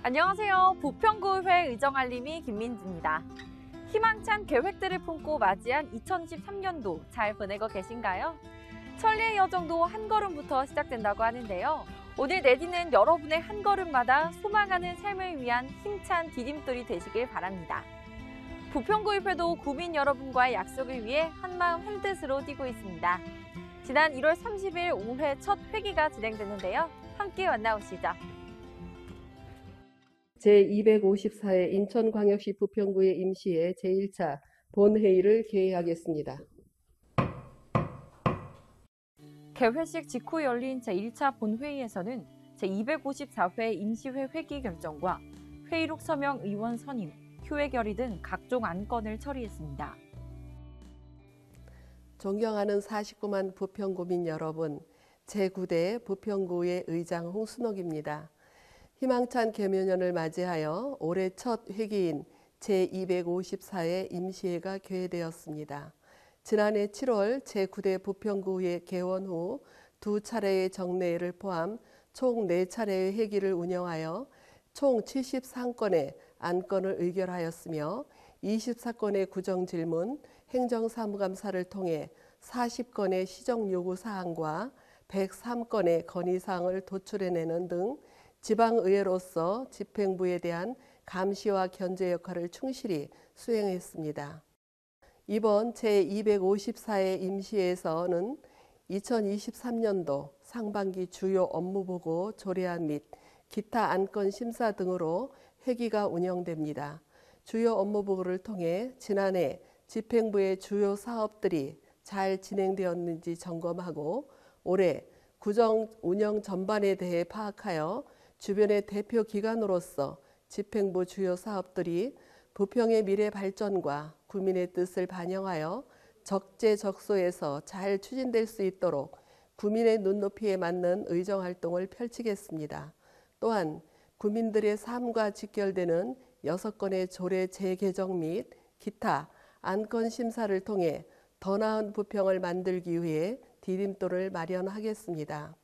안녕하세요. 부평구의회 의정알림이 김민지입니다. 희망찬 계획들을 품고 맞이한 2023년도 잘 보내고 계신가요? 천리의 여정도 한 걸음부터 시작된다고 하는데요. 오늘 내디는 여러분의 한 걸음마다 소망하는 삶을 위한 힘찬 디딤돌이 되시길 바랍니다. 부평구의회도 구민 여러분과의 약속을 위해 한마음 한뜻으로 뛰고 있습니다. 지난 1월 30일 올해 첫 회기가 진행됐는데요. 함께 만나보시죠. 제254회 인천광역시 부평구의 임시회 제1차 본회의를 개회하겠습니다. 개회식 직후 열린 제1차 본회의에서는 제254회 임시회 회기 결정과 회의록 서명 의원 선임, 효회 결의 등 각종 안건을 처리했습니다. 존경하는 49만 부평구민 여러분, 제9대 부평구의 의장 홍순옥입니다. 희망찬 개묘년을 맞이하여 올해 첫 회기인 제254회 임시회가 개회되었습니다. 지난해 7월 제9대 부평구의 개원 후 2차례의 정례회를 포함 총 4차례의 회기를 운영하여 총 73건의 안건을 의결하였으며 24건의 구정질문, 행정사무감사를 통해 40건의 시정요구사항과 103건의 건의사항을 도출해내는 등 지방의회로서 집행부에 대한 감시와 견제 역할을 충실히 수행했습니다. 이번 제254회 임시회에서는 2023년도 상반기 주요 업무보고 조례안 및 기타 안건 심사 등으로 회기가 운영됩니다. 주요 업무보고를 통해 지난해 집행부의 주요 사업들이 잘 진행되었는지 점검하고 올해 구정 운영 전반에 대해 파악하여 주변의 대표 기관으로서 집행부 주요 사업들이 부평의 미래 발전과 구민의 뜻을 반영하여 적재적소에서 잘 추진될 수 있도록 구민의 눈높이에 맞는 의정활동을 펼치겠습니다. 또한 구민들의 삶과 직결되는 6건의 조례 재개정 및 기타 안건 심사를 통해 더 나은 부평을 만들기 위해 디딤돌을 마련하겠습니다.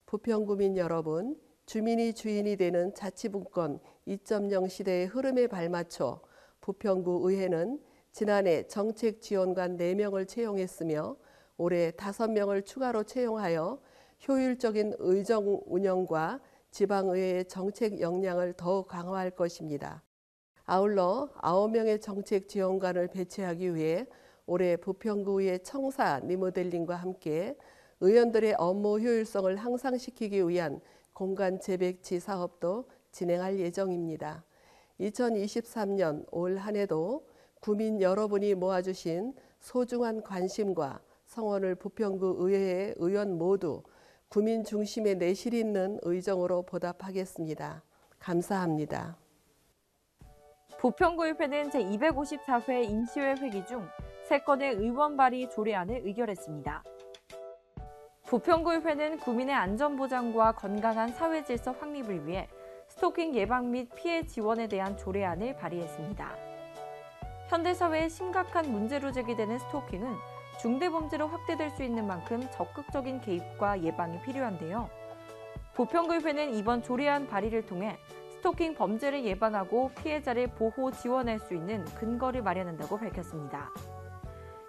부평구민 여러분, 주민이 주인이 되는 자치분권 2.0 시대의 흐름에 발맞춰 부평구 의회는 지난해 정책지원관 4명을 채용했으며 올해 5명을 추가로 채용하여 효율적인 의정 운영과 지방의회의 정책 역량을 더욱 강화할 것입니다. 아울러 9명의 정책지원관을 배치하기 위해 올해 부평구의 청사 리모델링과 함께 의원들의 업무 효율성을 향상시키기 위한 공간 재배치 사업도 진행할 예정입니다. 2023년 올 한 해도 구민 여러분이 모아주신 소중한 관심과 성원을 부평구 의회의 의원 모두 구민 중심의 내실 있는 의정으로 보답하겠습니다. 감사합니다. 부평구의회는 제254회 임시회 회기 중 3건의 의원 발의 조례안을 의결했습니다. 부평구의회는 구민의 안전보장과 건강한 사회질서 확립을 위해 스토킹 예방 및 피해 지원에 대한 조례안을 발의했습니다. 현대사회에 심각한 문제로 제기되는 스토킹은 중대범죄로 확대될 수 있는 만큼 적극적인 개입과 예방이 필요한데요. 부평구의회는 이번 조례안 발의를 통해 스토킹 범죄를 예방하고 피해자를 보호 지원할 수 있는 근거를 마련한다고 밝혔습니다.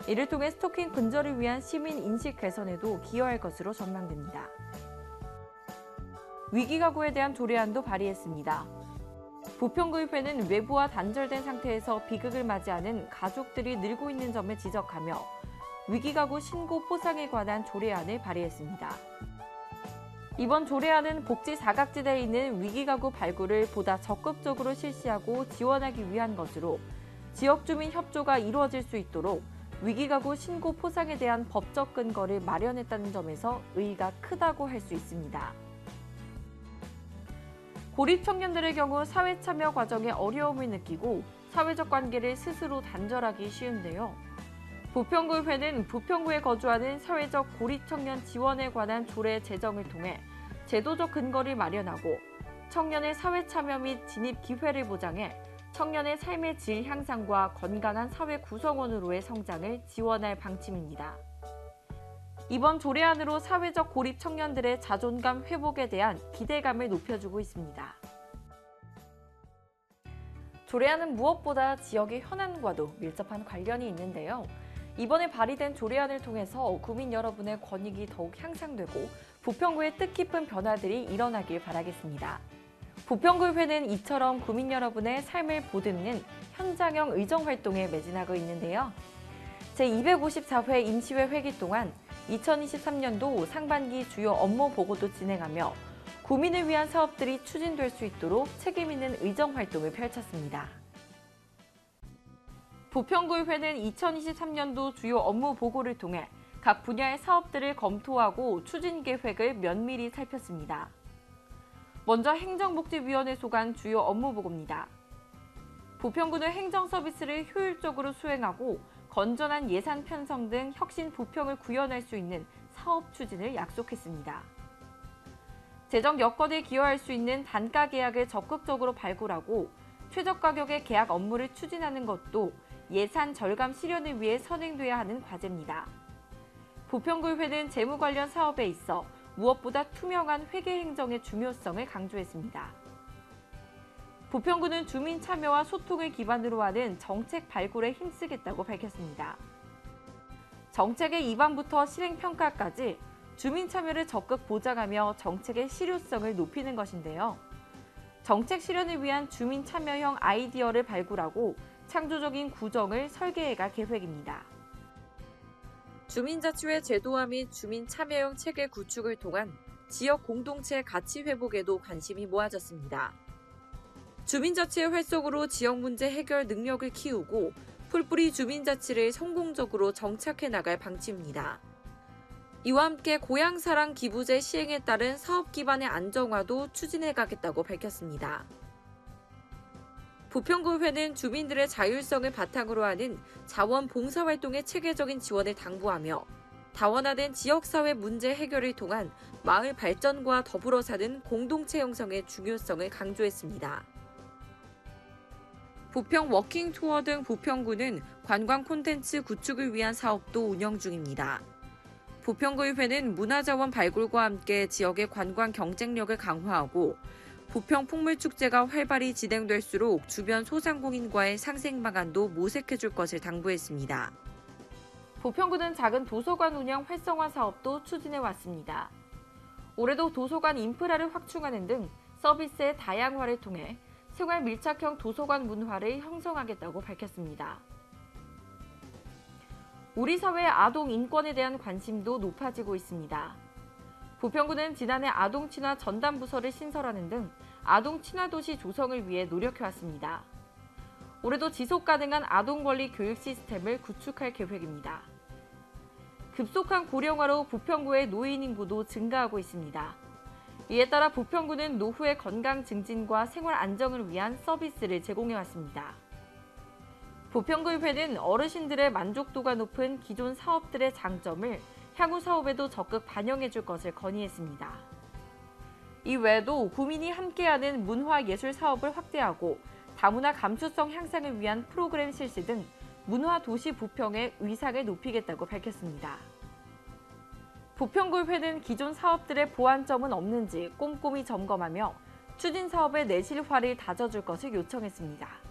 이를 통해 스토킹 근절을 위한 시민 인식 개선에도 기여할 것으로 전망됩니다. 위기가구에 대한 조례안도 발의했습니다. 부평구의회는 외부와 단절된 상태에서 비극을 맞이하는 가족들이 늘고 있는 점을 지적하며 위기가구 신고 포상에 관한 조례안을 발의했습니다. 이번 조례안은 복지 사각지대에 있는 위기가구 발굴을 보다 적극적으로 실시하고 지원하기 위한 것으로 지역주민 협조가 이루어질 수 있도록 위기가구 신고 포상에 대한 법적 근거를 마련했다는 점에서 의의가 크다고 할 수 있습니다. 고립 청년들의 경우 사회 참여 과정에 어려움을 느끼고 사회적 관계를 스스로 단절하기 쉬운데요. 부평구의회는 부평구에 거주하는 사회적 고립 청년 지원에 관한 조례 제정을 통해 제도적 근거를 마련하고 청년의 사회 참여 및 진입 기회를 보장해 청년의 삶의 질 향상과 건강한 사회 구성원으로의 성장을 지원할 방침입니다. 이번 조례안으로 사회적 고립 청년들의 자존감 회복에 대한 기대감을 높여주고 있습니다. 조례안은 무엇보다 지역의 현안과도 밀접한 관련이 있는데요. 이번에 발의된 조례안을 통해서 구민 여러분의 권익이 더욱 향상되고 부평구의 뜻깊은 변화들이 일어나길 바라겠습니다. 부평구의회는 이처럼 구민 여러분의 삶을 보듬는 현장형 의정활동에 매진하고 있는데요. 제254회 임시회 회기 동안 2023년도 상반기 주요 업무 보고도 진행하며 구민을 위한 사업들이 추진될 수 있도록 책임 있는 의정활동을 펼쳤습니다. 부평구의회는 2023년도 주요 업무 보고를 통해 각 분야의 사업들을 검토하고 추진 계획을 면밀히 살폈습니다. 먼저 행정복지위원회 소관 주요 업무 보고입니다. 부평구는 행정 서비스를 효율적으로 수행하고 건전한 예산 편성 등 혁신 부평을 구현할 수 있는 사업 추진을 약속했습니다. 재정 여건에 기여할 수 있는 단가 계약을 적극적으로 발굴하고 최저 가격의 계약 업무를 추진하는 것도 예산 절감 실현을 위해 선행돼야 하는 과제입니다. 부평구의회는 재무 관련 사업에 있어 무엇보다 투명한 회계 행정의 중요성을 강조했습니다. 부평구는 주민 참여와 소통을 기반으로 하는 정책 발굴에 힘쓰겠다고 밝혔습니다. 정책의 입안부터 실행평가까지 주민 참여를 적극 보장하며 정책의 실효성을 높이는 것인데요. 정책 실현을 위한 주민 참여형 아이디어를 발굴하고 창조적인 구정을 설계해갈 계획입니다. 주민자치회 제도화 및 주민 참여형 체계 구축을 통한 지역 공동체 가치 회복에도 관심이 모아졌습니다. 주민자치의 활성으로 지역 문제 해결 능력을 키우고 풀뿌리 주민자치를 성공적으로 정착해 나갈 방침입니다. 이와 함께 고향사랑 기부제 시행에 따른 사업 기반의 안정화도 추진해 가겠다고 밝혔습니다. 부평구의회는 주민들의 자율성을 바탕으로 하는 자원 봉사활동의 체계적인 지원을 당부하며 다원화된 지역사회 문제 해결을 통한 마을 발전과 더불어 사는 공동체 형성의 중요성을 강조했습니다. 부평 워킹 투어 등 부평구는 관광 콘텐츠 구축을 위한 사업도 운영 중입니다. 부평구의회는 문화자원 발굴과 함께 지역의 관광 경쟁력을 강화하고 부평 풍물축제가 활발히 진행될수록 주변 소상공인과의 상생 방안도 모색해줄 것을 당부했습니다. 부평구는 작은 도서관 운영 활성화 사업도 추진해왔습니다. 올해도 도서관 인프라를 확충하는 등 서비스의 다양화를 통해 생활 밀착형 도서관 문화를 형성하겠다고 밝혔습니다. 우리 사회의 아동 인권에 대한 관심도 높아지고 있습니다. 부평구는 지난해 아동 친화 전담 부서를 신설하는 등 아동 친화 도시 조성을 위해 노력해왔습니다. 올해도 지속 가능한 아동 권리 교육 시스템을 구축할 계획입니다. 급속한 고령화로 부평구의 노인 인구도 증가하고 있습니다. 이에 따라 부평구는 노후의 건강 증진과 생활 안정을 위한 서비스를 제공해왔습니다. 부평구의회는 어르신들의 만족도가 높은 기존 사업들의 장점을 향후 사업에도 적극 반영해줄 것을 건의했습니다. 이외에도 구민이 함께하는 문화예술 사업을 확대하고 다문화 감수성 향상을 위한 프로그램 실시 등 문화도시 부평의 위상을 높이겠다고 밝혔습니다. 부평구의회는 기존 사업들의 보완점은 없는지 꼼꼼히 점검하며 추진 사업의 내실화를 다져줄 것을 요청했습니다.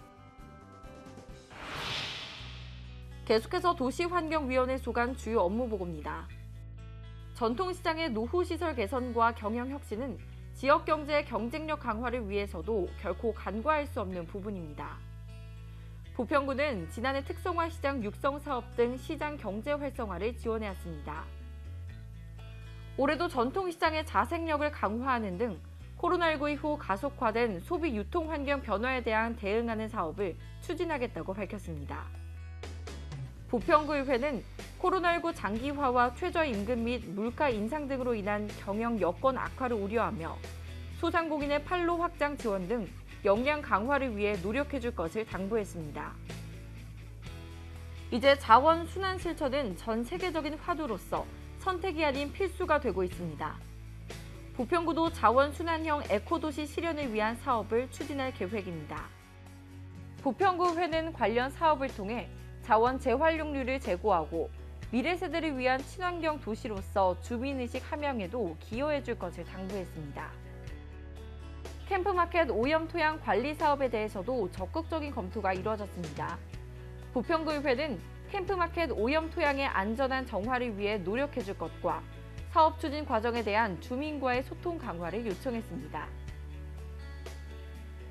계속해서 도시환경위원회 소관 주요 업무 보고입니다. 전통시장의 노후시설 개선과 경영혁신은 지역경제의 경쟁력 강화를 위해서도 결코 간과할 수 없는 부분입니다. 부평구는 지난해 특성화시장 육성사업 등 시장 경제 활성화를 지원해왔습니다. 올해도 전통시장의 자생력을 강화하는 등 코로나19 이후 가속화된 소비 유통 환경 변화에 대한 대응하는 사업을 추진하겠다고 밝혔습니다. 부평구의회는 코로나19 장기화와 최저임금 및 물가 인상 등으로 인한 경영 여건 악화를 우려하며 소상공인의 판로 확장 지원 등 역량 강화를 위해 노력해줄 것을 당부했습니다. 이제 자원 순환 실천은 전 세계적인 화두로서 선택이 아닌 필수가 되고 있습니다. 부평구도 자원 순환형 에코도시 실현을 위한 사업을 추진할 계획입니다. 부평구회는 관련 사업을 통해 자원 재활용률을 제고하고 미래 세대를 위한 친환경 도시로서 주민의식 함양에도 기여해줄 것을 당부했습니다. 캠프마켓 오염토양 관리 사업에 대해서도 적극적인 검토가 이루어졌습니다. 부평구의회는 캠프마켓 오염토양의 안전한 정화를 위해 노력해줄 것과 사업 추진 과정에 대한 주민과의 소통 강화를 요청했습니다.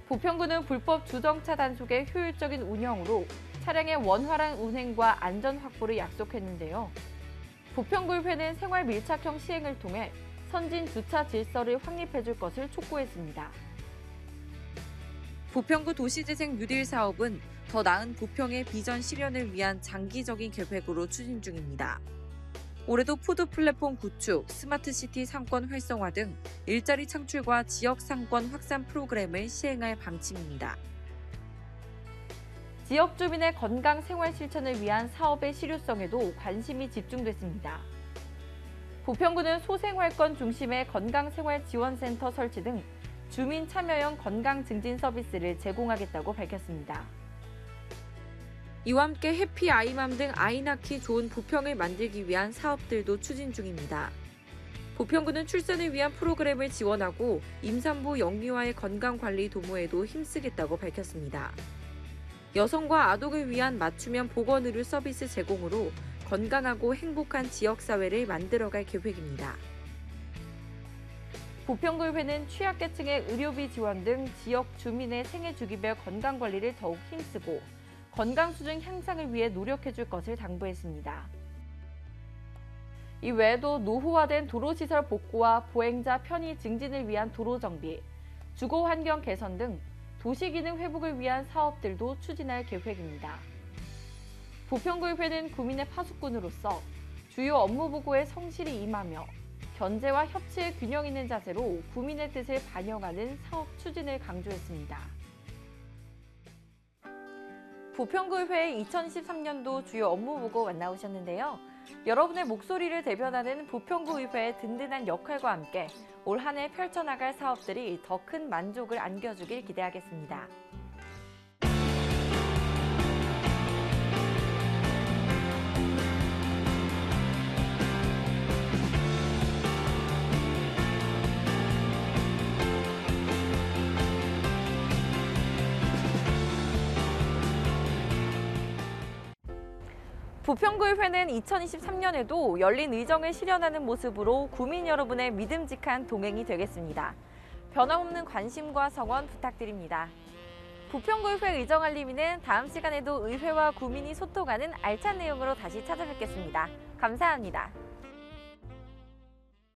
부평구는 불법 주정차 단속의 효율적인 운영으로 차량의 원활한 운행과 안전 확보를 약속했는데요. 부평구의회는 생활 밀착형 시행을 통해 선진 주차 질서를 확립해줄 것을 촉구했습니다. 부평구 도시재생 뉴딜 사업은 더 나은 부평의 비전 실현을 위한 장기적인 계획으로 추진 중입니다. 올해도 푸드 플랫폼 구축, 스마트시티 상권 활성화 등 일자리 창출과 지역 상권 확산 프로그램을 시행할 방침입니다. 지역 주민의 건강 생활 실천을 위한 사업의 실효성에도 관심이 집중됐습니다. 부평구는 소생활권 중심의 건강생활지원센터 설치 등 주민 참여형 건강 증진 서비스를 제공하겠다고 밝혔습니다. 이와 함께 해피 아이맘 등 아이 낳기 좋은 부평을 만들기 위한 사업들도 추진 중입니다. 부평구는 출산을 위한 프로그램을 지원하고 임산부 영유아의 건강관리 도모에도 힘쓰겠다고 밝혔습니다. 여성과 아동을 위한 맞춤형 보건의료 서비스 제공으로 건강하고 행복한 지역사회를 만들어갈 계획입니다. 부평구의회는 취약계층의 의료비 지원 등 지역 주민의 생애 주기별 건강관리를 더욱 힘쓰고 건강 수준 향상을 위해 노력해줄 것을 당부했습니다. 이 외에도 노후화된 도로시설 복구와 보행자 편의 증진을 위한 도로 정비, 주거 환경 개선 등 도시 기능 회복을 위한 사업들도 추진할 계획입니다. 부평구의회는 구민의 파수꾼으로서 주요 업무 보고에 성실히 임하며 견제와 협치의 균형 있는 자세로 구민의 뜻을 반영하는 사업 추진을 강조했습니다. 부평구의회의 2023년도 주요 업무 보고 만나오셨는데요. 여러분의 목소리를 대변하는 부평구의회의 든든한 역할과 함께 올 한 해 펼쳐나갈 사업들이 더 큰 만족을 안겨주길 기대하겠습니다. 부평구의회는 2023년에도 열린 의정을 실현하는 모습으로 구민 여러분의 믿음직한 동행이 되겠습니다. 변함없는 관심과 성원 부탁드립니다. 부평구의회 의정알림이는 다음 시간에도 의회와 구민이 소통하는 알찬 내용으로 다시 찾아뵙겠습니다. 감사합니다.